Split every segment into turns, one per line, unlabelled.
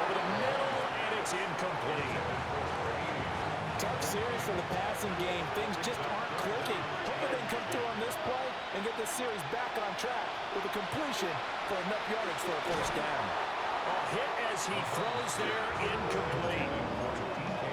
over the middle, and it's incomplete.
Tough series for the passing game. Things just aren't clicking. Hoping they can come through on this play and get this series back on track with a completion for enough yardage for a first down.
A hit as he throws there, incomplete.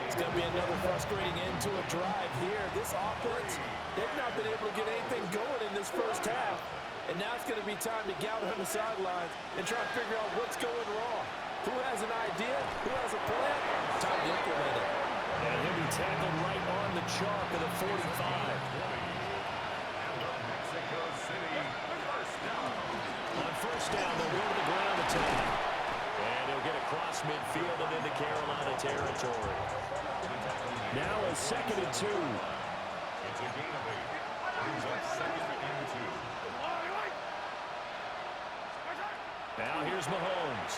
It's going to be another frustrating end to a drive here. This offense, they've not been able to get anything going in this first half. And now it's going to be time to gather on the sidelines and try to figure out what's going wrong. Who has an idea? Who has a plan? Time to implement it.
And he'll be tackled right on the chalk of the 45. On first down, they'll go to the ground attack. And he'll get across midfield and into Carolina territory. Now a 2nd and 2.
It's a gain of 8. Brings up 2nd and 2.
Now here's Mahomes.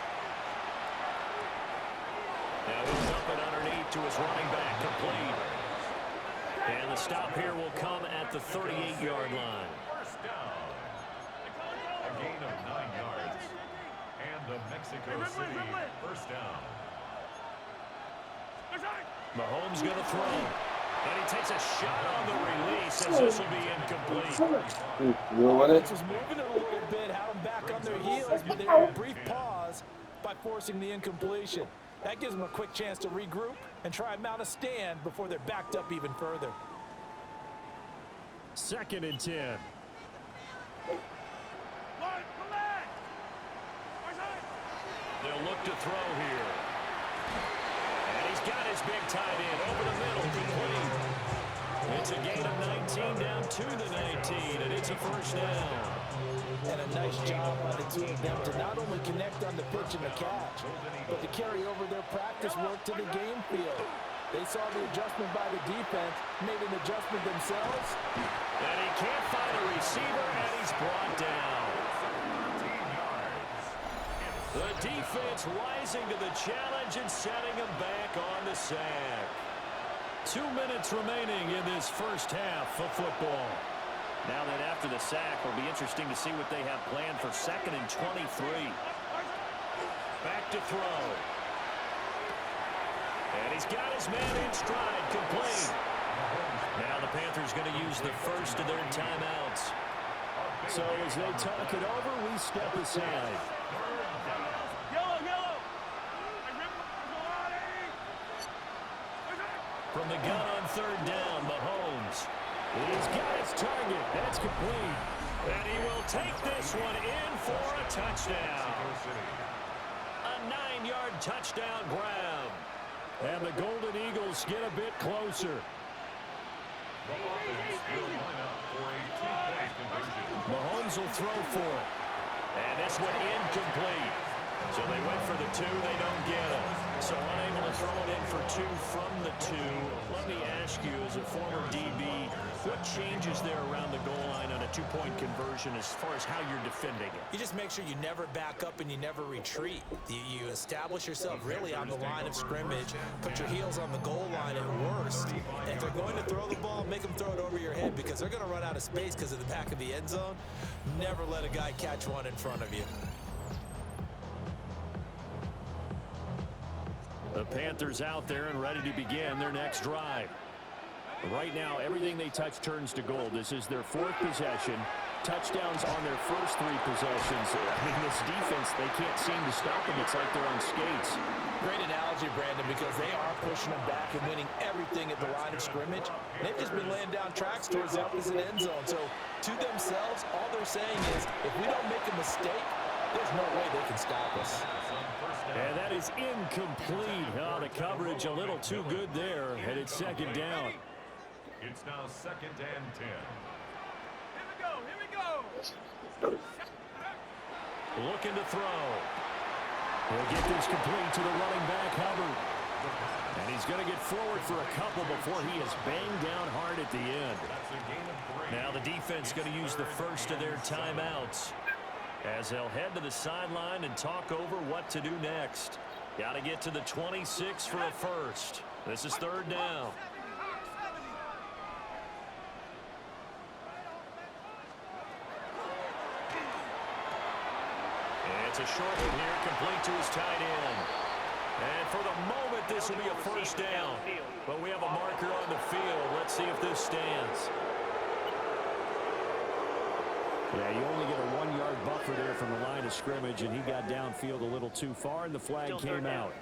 Now he'll dump it underneath to his running back, complete. And the stop here will come at the 38-yard line.
First down. A gain of 9 yards. And the Mexico City first down.
Mahomes going to throw. And he takes a shot on the release as this will be incomplete.
Offense was moving it a little bit, had them back on their heels, but they were a brief pause by forcing the incompletion. That gives them a quick chance to regroup and try and mount a stand before they're backed up even further.
2nd and 10. They'll look to throw here. And he's got his big tight end over the middle, complete. It's a gain of 19 down to the 19, and it's a first down.
And a nice job by the two of them to not only connect on the pitch and the catch, but to carry over their practice work to the game field. They saw the adjustment by the defense, made an adjustment themselves.
And he can't find a receiver, and he's brought down. The defense rising to the challenge and setting him back on the sack. 2 minutes remaining in this first half of football.
Now that after the sack, it'll be interesting to see what they have planned for 2nd and 23.
Back to throw. And he's got his man in stride, complete. Now the Panthers going to use the first of their timeouts. So as they talk it over, we step aside. From the gun on 3rd down, Mahomes. He's got his target. That's complete. And he will take this one in for a touchdown. A 9-yard touchdown grab. And the Golden Eagles get a bit closer. Mahomes will throw for it. And this one incomplete. So they went for the 2, they don't get it. So unable to throw it in for 2 from the 2. Let me ask you, as a former DB, what changes there around the goal line on a 2-point conversion as far as how you're defending it?
You just make sure you never back up and you never retreat. You establish yourself really on the line of scrimmage, put your heels on the goal line at worst. And if they're going to throw the ball, make them throw it over your head because they're going to run out of space because of the back of the end zone. Never let a guy catch one in front of you.
The Panthers out there and ready to begin their next drive. Right now, everything they touch turns to gold. This is their 4th possession. Touchdowns on their first 3 possessions. I mean, this defense, they can't seem to stop them. It's like they're on skates.
Great analogy, Brandon, because they are pushing them back and winning everything at the line of scrimmage. They've just been laying down tracks towards the opposite end zone. So, to themselves, all they're saying is, if we don't make a mistake, there's no way they can stop us.
And that is incomplete. Oh, the coverage a little too good there. And it's 2nd down.
It's now 2nd and 10.
Here we go.
Looking to throw. He'll get this complete to the running back, Hubbard. And he's going to get forward for a couple before he is banged down hard at the end. Now the defense going to use the first of their timeouts, as they'll head to the sideline and talk over what to do next. Got to get to the 26 for a first. This is 3rd down. It's a short one here, complete to his tight end. And for the moment, this will be a first down. But we have a marker on the field. Let's see if this stands. Yeah, you only get a 1-yard buffer there from the line of scrimmage, and he got downfield a little too far, and the flag came out.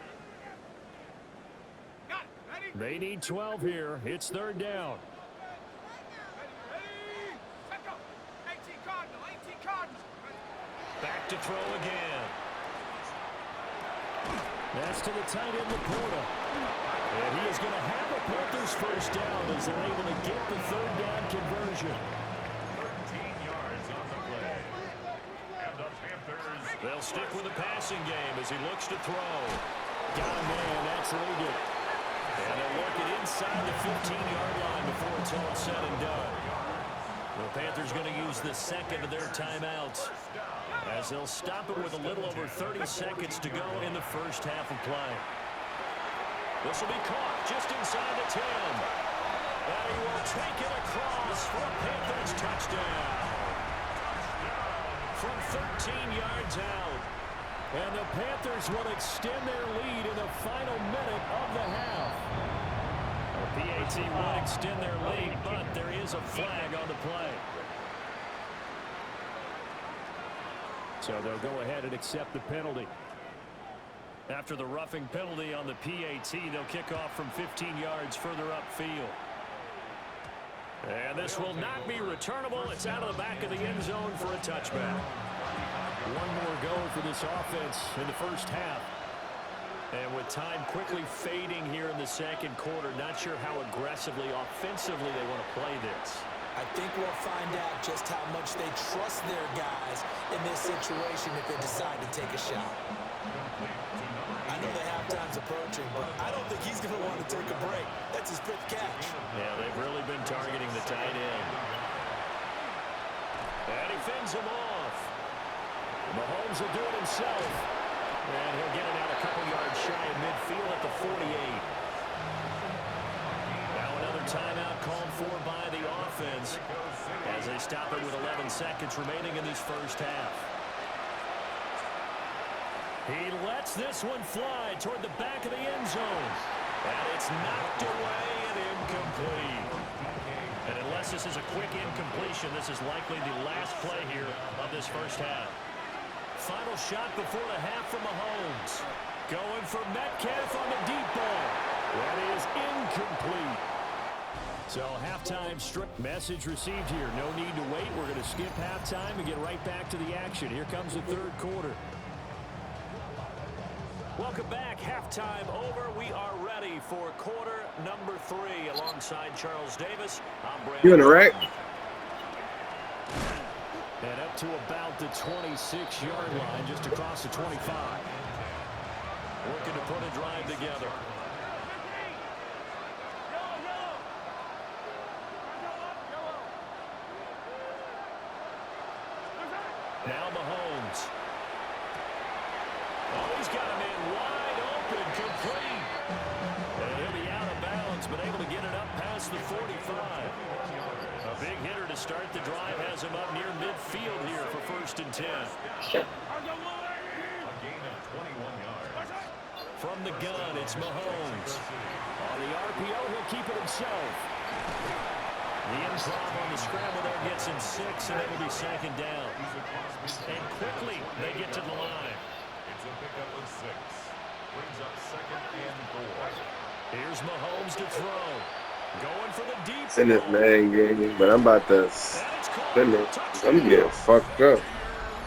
They need 12 here. It's third down. Back to throw again. That's to the tight end, Laporta. And he is going to have a Panthers first down as they're able to get the third down conversion.
13 yards on the play. And the Panthers.
They'll stick with the passing game as he looks to throw. Got a man, that's Liggett. And they'll work it inside the 15-yard line before it's all said and done. The Panthers going to use the second of their timeouts as they'll stop it with a little over 30 seconds to go in the first half of play. This will be caught just inside the 10. And he will take it across for a Panthers touchdown. From 13 yards out. And the Panthers will extend their lead in the final minute of the half. The PAT will extend their lead, but there is a flag on the play. So they'll go ahead and accept the penalty. After the roughing penalty on the PAT, they'll kick off from 15 yards further upfield. And this will not be returnable. It's out of the back of the end zone for a touchback. One more go for this offense in the first half. And with time quickly fading here in the second quarter, not sure how aggressively, offensively they want to play this.
I think we'll find out just how much they trust their guys in this situation if they decide to take a shot. I know the halftime's approaching, but I don't think he's going to want to take a break. That's his 5th catch.
Yeah, they've really been targeting the tight end. And he fends him off. Mahomes will do it himself. And he'll get it out a couple yards shy of midfield at the 48. Now another timeout called for by the offense as they stop it with 11 seconds remaining in this first half. He lets this one fly toward the back of the end zone. And it's knocked away and incomplete. And unless this is a quick incompletion, this is likely the last play here of this first half. Final shot before the half from Mahomes. Going for Metcalf on the deep ball. That is incomplete. So halftime strip message received here. No need to wait. We're going to skip halftime and get right back to the action. Here comes the third quarter. Welcome back. Halftime over. We are ready for quarter number 3 alongside Charles Davis. I'm Brandon.
You in the right?
And up to about the 26-yard line, just across the 25. Working to put a drive together. Now Mahomes. Oh, he's got a man wide open, complete. And he'll be out of bounds, but able to get it up past the 45. A big hitter to start the drive has him up near midfield here for 1st and 10.
A gain of 21 yards.
From the gun, it's Mahomes. On the RPO, he'll keep it himself. The improv on the scramble there gets him 6, and it'll be 2nd down. And quickly, they get to the line.
It's a pickup of 6. Brings up 2nd and 4.
Here's Mahomes to throw. Going for the deep.
It's in this man game, but I'm about to I'm getting fucked up.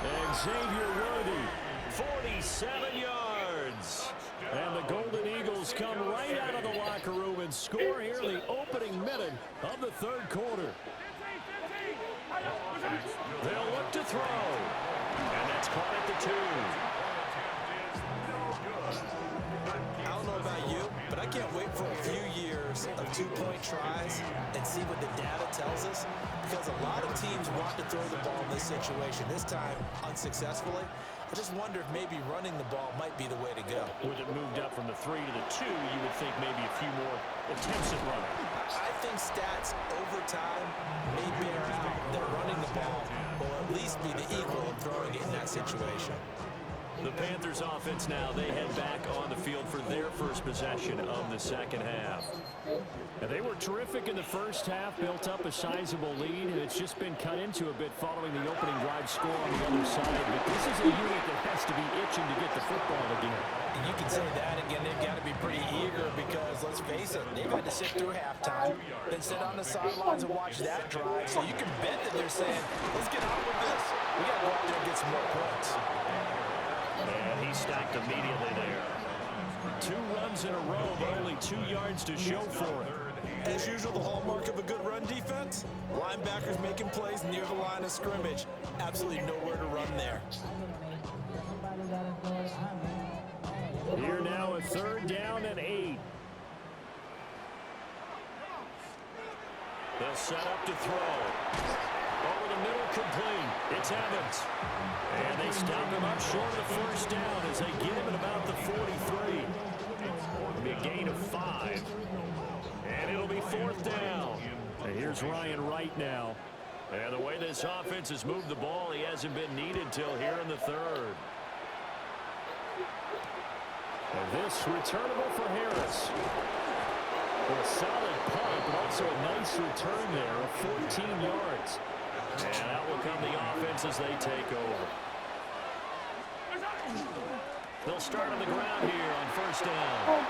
And Xavier Worthy, 47 yards. And the Golden Eagles come right out of the locker room and score here in the opening minute of the third quarter. They'll look to throw. And that's caught at the 2.
I don't know about you, but I can't wait for a few years of 2-point tries and see what the data tells us, because a lot of teams want to throw the ball in this situation, this time unsuccessfully. I just wonder if maybe running the ball might be the way to go.
With it moved up from the 3 to the 2, you would think maybe a few more attempts at running.
I think stats over time may bear out that running the ball will at least be the equal of throwing it in that situation.
The Panthers offense now, they head back on the field for their first possession of the second half. Now, they were terrific in the first half, built up a sizable lead, and it's just been cut into a bit following the opening drive score on the other side. But this is a unit that has to be itching to get the football again.
And you can say that again, they've got to be pretty eager because, let's face it, they've had to sit through halftime, then sit on the sidelines and watch that drive. So you can bet that they're saying, let's get on with this. We got to go out there and get some more points.
And he stacked immediately there.
2 runs in a row, but only 2 yards to show for it.
As usual, the hallmark of a good run defense, linebackers making plays near the line of scrimmage. Absolutely nowhere to run there.
Here now a 3rd down and 8.
They'll set up to throw.
Over the middle, complete. It's Evans. And they stop him up short of the first down as they get him at about the 43. It'll be a gain of 5. And it'll be 4th down. And here's Ryan Wright now. And the way this offense has moved the ball, he hasn't been needed till here in the 3rd. And this returnable for Harris. A solid punt, but also a nice return there of 14 yards. And out will come the offense as they take over. They'll start on the ground here on 1st down.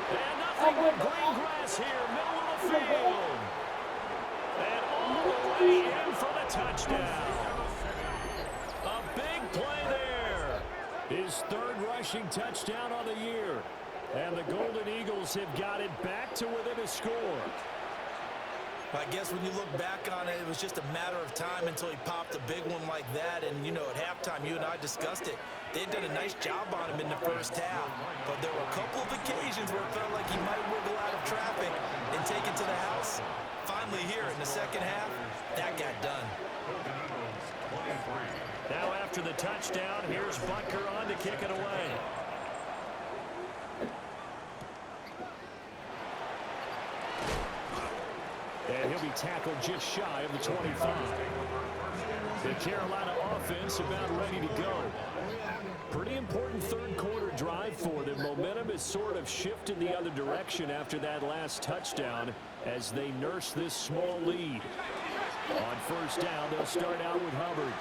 And nothing but green grass here, middle of the field. And all the way in for the touchdown. A big play there. His 3rd rushing touchdown on the year. And the Golden Eagles have got it back to within a score.
I guess when you look back on it, it was just a matter of time until he popped a big one like that. And, you know, at halftime, you and I discussed it. They'd done a nice job on him in the first half. But there were a couple of occasions where it felt like he might wiggle out of traffic and take it to the house. Finally here in the second half, that got done.
Now after the touchdown, here's Butker on to kick it away. And he'll be tackled just shy of the 25. The Carolina offense about ready to go. Pretty important 3rd quarter drive for them. Momentum has sort of shifted the other direction after that last touchdown as they nurse this small lead. On 1st down, they'll start out with Hubbard.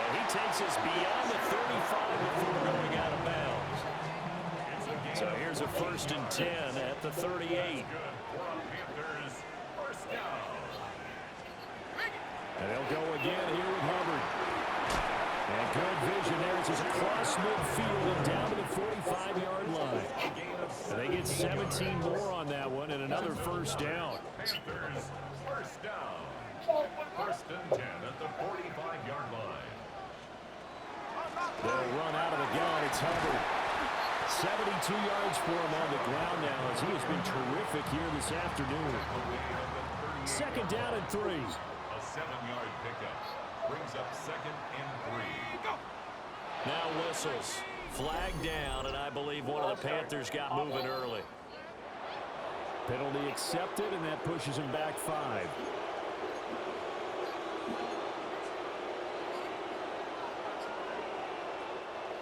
And he takes us beyond the 35 before going out of bounds. So here's a 1st and 10 at the 38. And they'll go again here with Hubbard. And good vision there. It's just across midfield and down to the 45-yard line. And they get 17 more on that one and another 1st down.
Panthers, 1st down. 1st and 10 at the 45-yard line.
They'll run out of the gun. It's Hubbard. 72 yards for him on the ground now as he has been terrific here this afternoon. 2nd down and 3.
A 7-yard pickup brings up 2nd and 3.
Now whistles. Flag down, and I believe one of the Panthers got moving early. Penalty accepted, and that pushes him back 5.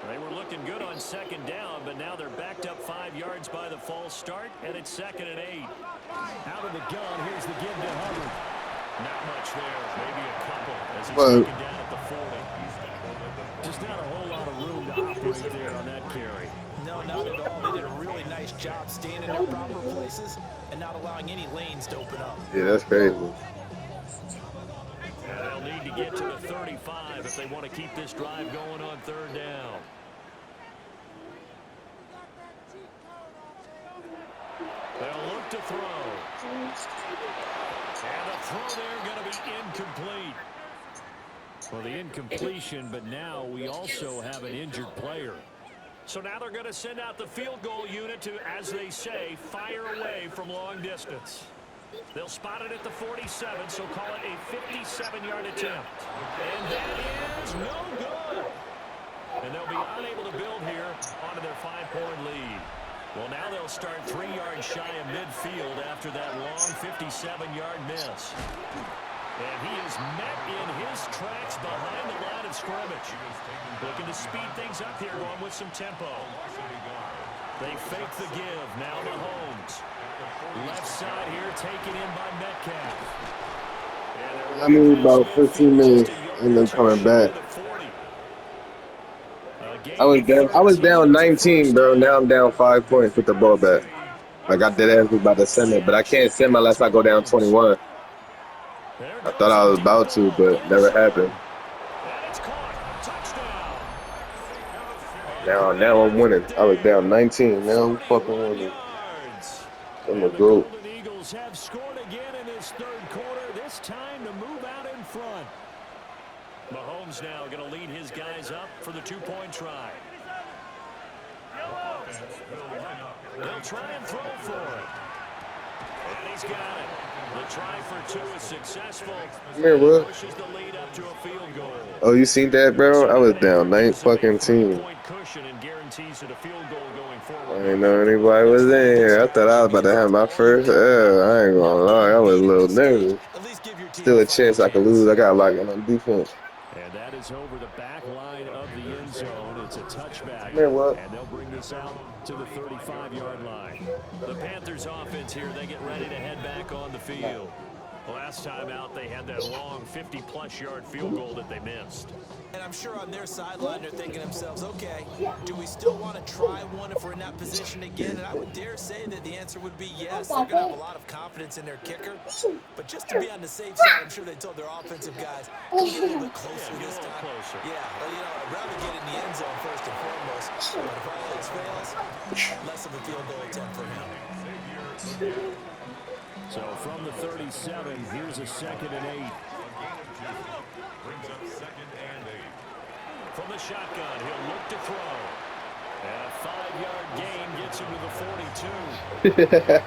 They were looking good on 2nd down, but now they're backed up 5 yards by the false start, and it's 2nd and 8. Out of the gun, here's the give to Hubbard. Not much there, maybe a couple, as he's taken down at the 40. Just not a whole lot of room to operate there on that carry.
No, not at all. They did a really nice job staying in their proper places and not allowing any lanes to open up.
Yeah, that's crazy.
And they'll need to get to the 35 if they want to keep this drive going on 3rd down. They'll look to throw. And the throw there going to be incomplete. Well, the incompletion, but now we also have an injured player. So now they're going to send out the field goal unit to, as they say, fire away from long distance. They'll spot it at the 47, so call it a 57-yard attempt. And that is no good. And they'll be unable to build here onto their 5-point lead. Well, now they'll start 3 yards shy of midfield after that long 57-yard miss.
And he is met in his tracks behind the line of scrimmage. Looking to speed things up here, going with some tempo. They fake the give. Now Mahomes. Left side here, taken in by Metcalf.
I mean, about 15 minutes and then coming back. I was down 19, bro. Now I'm down 5 points with the ball back. Like I did ask about to send it, but I can't send it unless I go down 21. I thought I was about to, but never happened. Now I'm winning. I was down 19. Now I'm fucking winning. I'm a goat.
The Eagles have scored again in this third quarter. This time to move out in front.
Mahomes now going to lead his guys up for the two-point try. They'll try and throw for it. And he's got it. The try for two is successful.
Man, what?
Pushes the lead up to a field goal.
Oh, you seen that, bro? I was down 9 fucking team.
Cushion and guarantees it a field goal going
I
forward.
didn't know anybody was in here. I thought I was about to have my first L. I ain't gonna lie. I was a little nervous. Still a chance I could lose. I got locked in on defense.
And that is over the back line of the end zone. It's a touchback.
Man, what?
And they'll bring this out to the 35-yard line.
The Panthers offense here, they get ready to head back on the field. Last time out, they had that long 50-plus yard field goal that they missed.
And I'm sure on their sideline they're thinking to themselves, okay, do we still want to try one if we're in that position again? And I would dare say that the answer would be yes. They're going to have a lot of confidence in their kicker. But just to be on the safe side, I'm sure they told their offensive guys, can we get a little bit closer this time?
Closer.
Yeah, well, you know, I'd rather get in the end zone first and foremost. But if all else fails, less of a field goal attempt for him.
So from the 37, here's a 2nd and 8.
Brings up 2nd and 8.
From the shotgun, he'll look to throw. And a 5-yard gain gets him to the 42.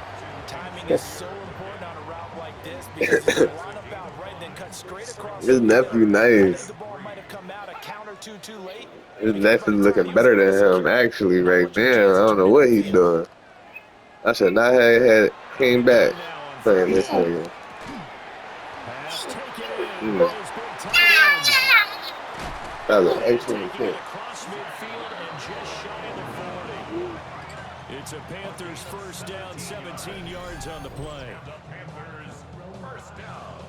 Timing is so important on a route like this because if you line up out right and then cut straight across
His nephew nice.
the ball might have come out a count or two too late.
His nephew looking better than him, actually, right now. I don't know what he's doing. I should not have had came back playing this nigga.
Pass taken in.
Mm.
Those big tight ends.
That was an excellent kick.
Across midfield and just shy of the 40.
It's a Panthers first down, 17 yards on the play.
The Panthers first down.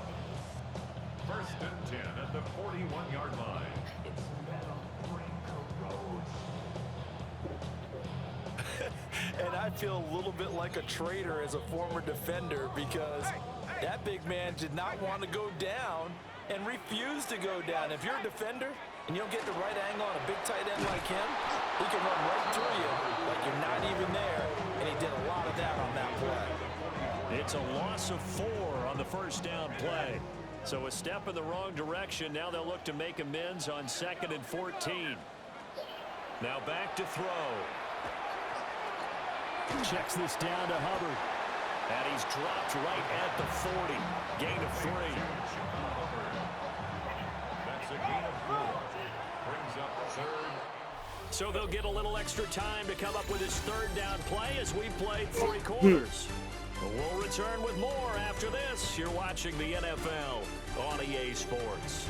1st and 10 at the 41-yard line.
And I feel a little bit like a traitor as a former defender because that big man did not want to go down and refused to go down. If you're a defender and you don't get the right angle on a big tight end like him, he can run right through you like you're not even there, and he did a lot of that on that play.
It's a loss of 4 on the first down play. So a step in the wrong direction. Now they'll look to make amends on 2nd and 14. Now back to throw.
Checks this down to Hubbard.
And he's dropped right at the 40. Gain of 3.
That's a gain of 4. Brings up 3rd.
So they'll get a little extra time to come up with his 3rd down play as we played 3 quarters. We'll return with more after this. You're watching the NFL on EA Sports.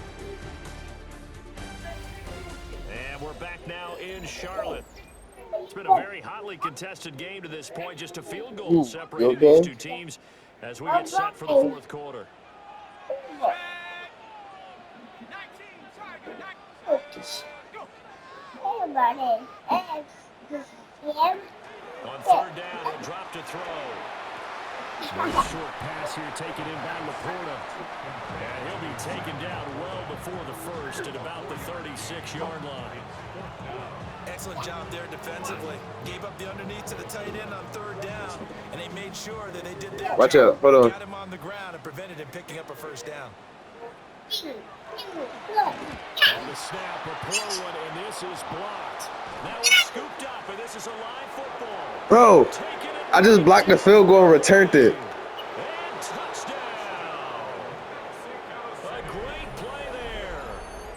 And we're back now in Charlotte. It's been a very hotly contested game to this point. Just a field goal separating these two teams as we get set for the 4th quarter. On 3rd down, he'll drop to throw.
Nice short pass here taken in by Laporta.
And he'll be taken down well before the first at about the 36-yard line.
Excellent job there defensively. Gave up the underneath to the tight end on 3rd down, and they made sure that they did their
Watch
job.
out. Hold on.
Got him on the ground and prevented him picking up a 1st down.
On the snap, a poor one, and this is blocked.
Now it's scooped up, and this is a live football.
Bro, I just blocked the field goal and returned it.
And touchdown. A great play there.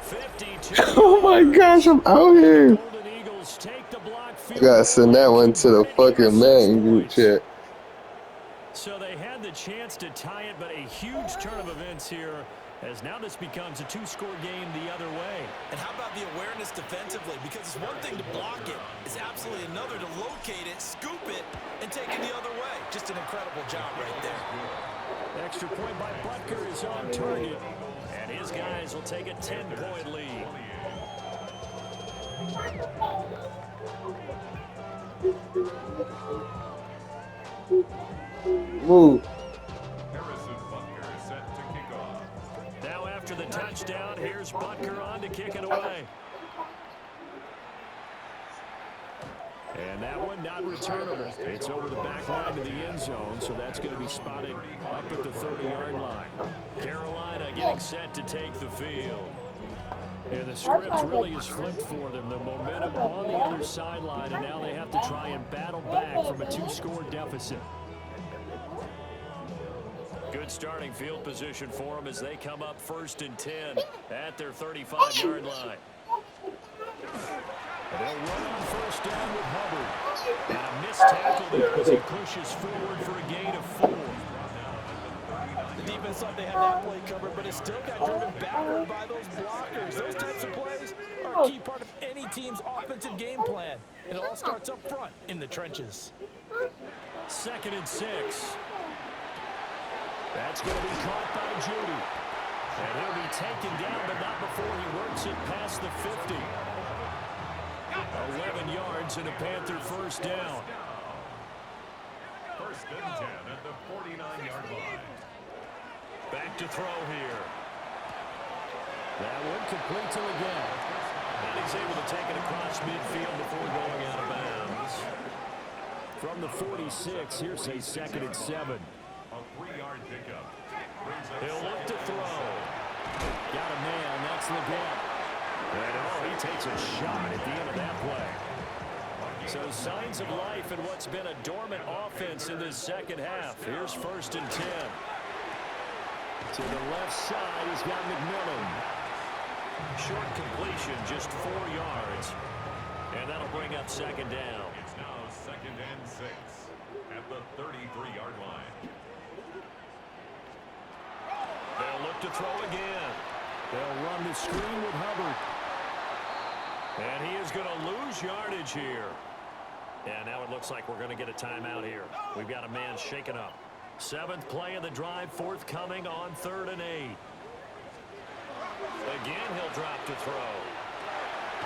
52.
Oh my gosh, I'm out here.
Golden Eagles take the block
I
field.
gotta send that one to the fucking man group chat.
So they had the chance to tie it, but a huge turn of events here
as now this becomes a two-score game the other way.
And how about the awareness defensively? Because it's one thing to block it. It's absolutely another to locate it, scoop it, and take it the other way. Just an incredible job right there.
Extra point by Butker is on target. And his guys will take a 10-point lead.
Move.
Harrison Butker set to kick off.
Now after the touchdown, here's Butker on to kick it away. And that one not returnable. It's over the back line to the end zone, so that's going to be spotted up at the 30-yard line. Carolina getting set to take the field. And the script really is flipped for them. The momentum on the other sideline, and now they have to try and battle back from a two-score deficit. Good starting field position for them as they come up 1st and 10 at their 35-yard line. They'll run on 1st down with Hubbard. And a missed tackle there as he pushes forward for a gain of 4.
The defense thought they had that play covered, but it still got driven backward by those blockers. Those types of plays are a key part of any team's offensive game plan. And it all starts up front in the trenches.
2nd and 6. That's going to be caught by Judy. And he'll be taken down, but not before he works it past the 50. 11 yards and a Panther 1st down.
1st and 10 at the 49-yard line.
Back to throw here. That one complete to again. And he's able to take it across midfield before going out of bounds. From the 46, here's a 2nd and 7.
A 3-yard pickup.
He'll look to throw. Got a man, that's Leggett. And he takes a shot at the end of that play. So signs of life in what's been a dormant offense in this second half. Here's 1st and 10. To the left side, he's got McMillan. Short completion, just 4 yards. And that'll bring up 2nd down.
It's now 2nd and 6 at the 33-yard line.
They'll look to throw again. They'll run the screen with Hubbard. And he is going to lose yardage here. And now it looks like we're going to get a timeout here. We've got a man shaken up. 7th play of the drive, forthcoming on 3rd and 8. Again, he'll drop to throw.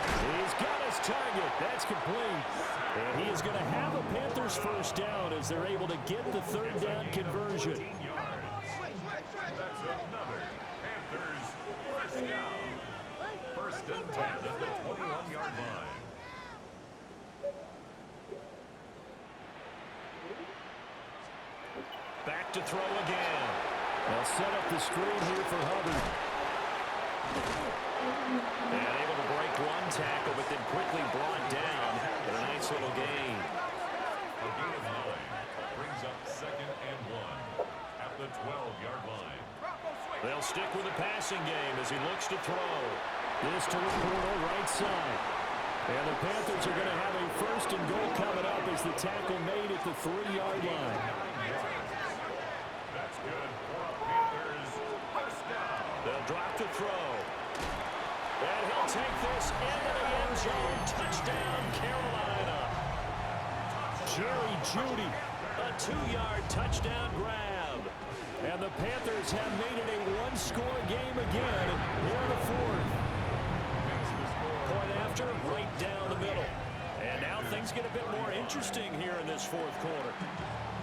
He's got his target. That's complete. And he is going to have a Panthers 1st down as they're able to get the 3rd down conversion.
That's another Panthers 1st down. 1st and 10 at the 21-yard line.
Back to throw again. They'll set up the screen here for Hubbard. And able to break one tackle, but then quickly brought down for a nice little gain.
A gain of 9 brings up 2nd and 1 at the 12-yard line.
They'll stick with the passing game as he looks to throw. This to Laporta, right side. And the Panthers are going to have a 1st and goal coming up as the tackle made at the 3-yard line.
That's good for a Panthers 1st down.
They'll drop to throw. And he'll take this into the end zone. Touchdown, Carolina. Jerry Jeudy, a 2-yard touchdown grab. And the Panthers have made it a 1-score game again here in the 4th. Point after, right down the middle. And now things get a bit more interesting here in this 4th quarter.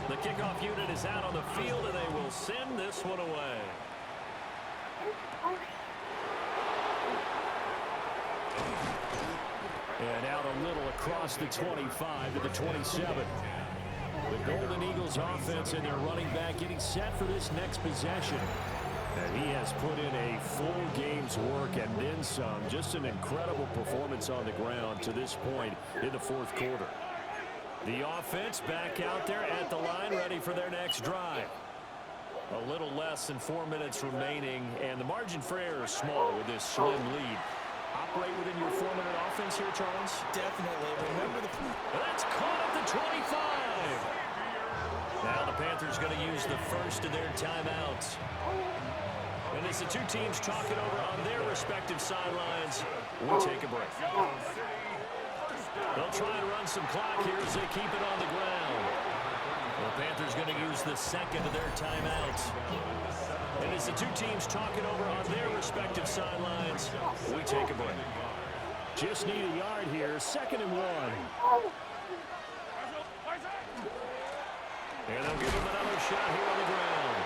The kickoff unit is out on the field, and they will send this one away. And out a little across the 25 to the 27. The Golden Eagles offense and their running back getting set for this next possession. And he has put in a full game's work and then some. Just an incredible performance on the ground to this point in the 4th quarter. The offense back out there at the line, ready for their next drive. A little less than 4 minutes remaining, and the margin for error is small with this slim lead. Operate within your 4-minute offense here, Charles?
Definitely. Remember
That's caught at the 25. Now the Panthers going to use the first of their timeouts. And as the two teams talk it over on their respective sidelines, we take a break. They'll try and run some clock here as they keep it on the ground. The Panthers going to use the second of their timeouts. And as the two teams talk it over on their respective sidelines, we take a break.
Just need a yard here, 2nd and 1.
And they'll give him another shot here on the ground.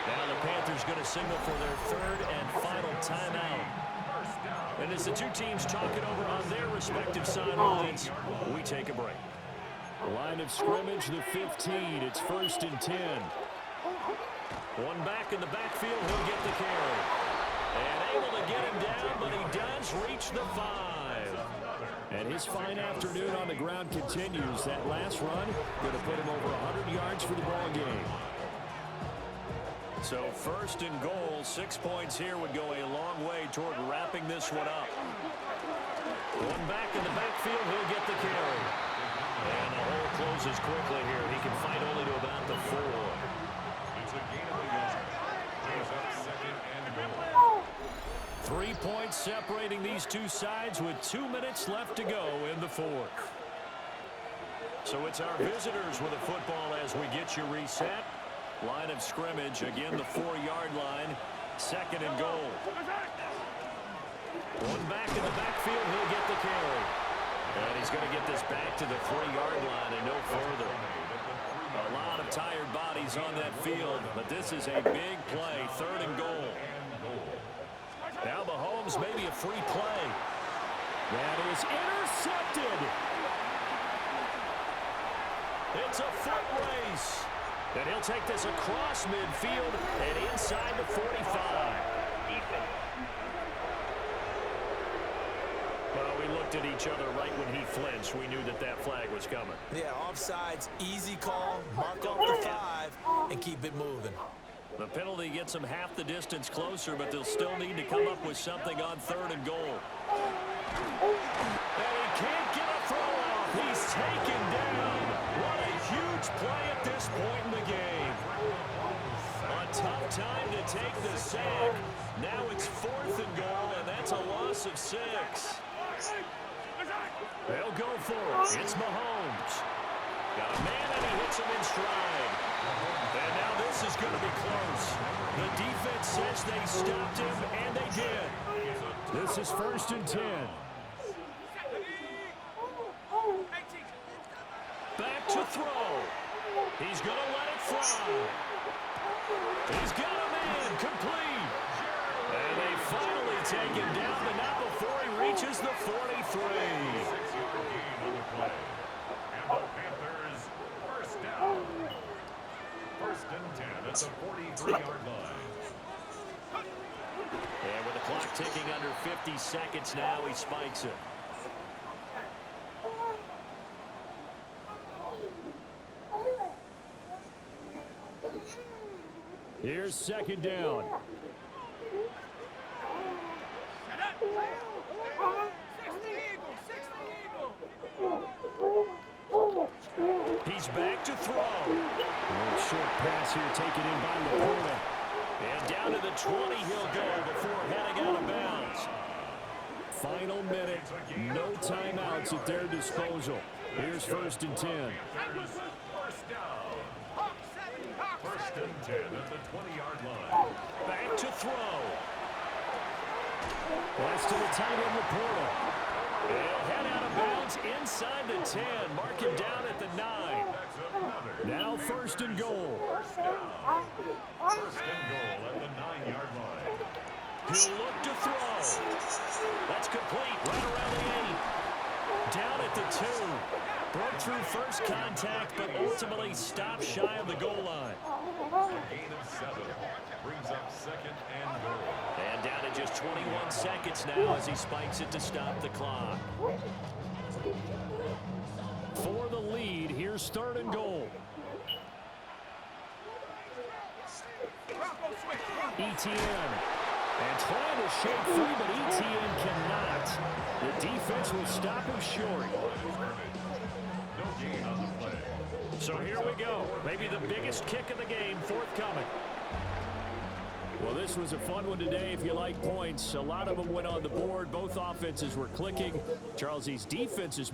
Now the Panthers going to signal for their 3rd and final timeout. And as the two teams talk it over on their respective sidelines, we take a break.
Line of scrimmage, the 15. It's 1st and 10.
One back in the backfield, he'll get the carry. And able to get him down, but he does reach the 5.
And his fine afternoon on the ground continues. That last run going to put him over 100 yards for the ball game.
So 1st and goal, 6 points here would go a long way toward wrapping this one up. One back in the backfield, he'll get the carry. And the hole closes quickly here. He can fight only to about the 4.
It's a gain of a yard. Brings up 2nd and goal.
3 points separating these two sides with 2 minutes left to go in the 4th. So it's our visitors with a football as we get you reset. Line of scrimmage, again the 4-yard line, 2nd and goal. One back in the backfield, he'll get the carry. And he's going to get this back to the 3-yard line and no further. A lot of tired bodies on that field, but this is a big play, 3rd and goal. Now Mahomes maybe a free play.
That is intercepted.
It's a foot race. And he'll take this across midfield and inside the 45. Well, we looked at each other right when he flinched. We knew that that flag was coming.
Yeah, offsides, easy call, mark off the 5, and keep it moving.
The penalty gets them half the distance closer, but they'll still need to come up with something on 3rd and goal. And he can't get a throw off. He's taken down. What a huge play at this point in the game. A tough time to take the sack. Now it's 4th and goal, and that's a loss of 6. They'll go for it. It's Mahomes. Got a man, and he hits him in stride. And now this is going to be close. The defense says they stopped him, and they did.
This is 1st and 10.
Back to throw. He's going to let it fly. He's got a man complete. And they finally take him down, but not before he reaches the 43.
And the Panthers, 1st down. 1st and 10 at the 43-yard line.
And with the clock ticking under 50 seconds now, he spikes it.
Here's 2nd down.
He's back to throw.
A short pass here taken in by Laporta.
And down to the 20 he'll go before heading out of bounds.
Final minute. No timeouts at their disposal. Here's 1st and 10.
1st down. 1st and 10 at the 20-yard line.
Back to throw.
Pass to the tight end, Laporta.
He'll head out of bounds inside the 10. Mark him down at the 9.
Now 1st and goal.
1st down. 1st and goal at the 9-yard line.
He'll look to throw. That's complete right around the 8. Down at the 2. Broke through first contact, but ultimately stopped shy of the goal line.
A gain of 7. Brings up 2nd and goal.
And down to just 21 seconds now as he spikes it to stop the clock.
For the lead, here's 3rd and goal. Etienne. And trying to shake free, but Etienne cannot. The defense will stop him short.
No gain on the play.
So here we go. Maybe the biggest kick of the game forthcoming.
Well, this was a fun one today if you like points. A lot of them went on the board. Both offenses were clicking. Charles, these defenses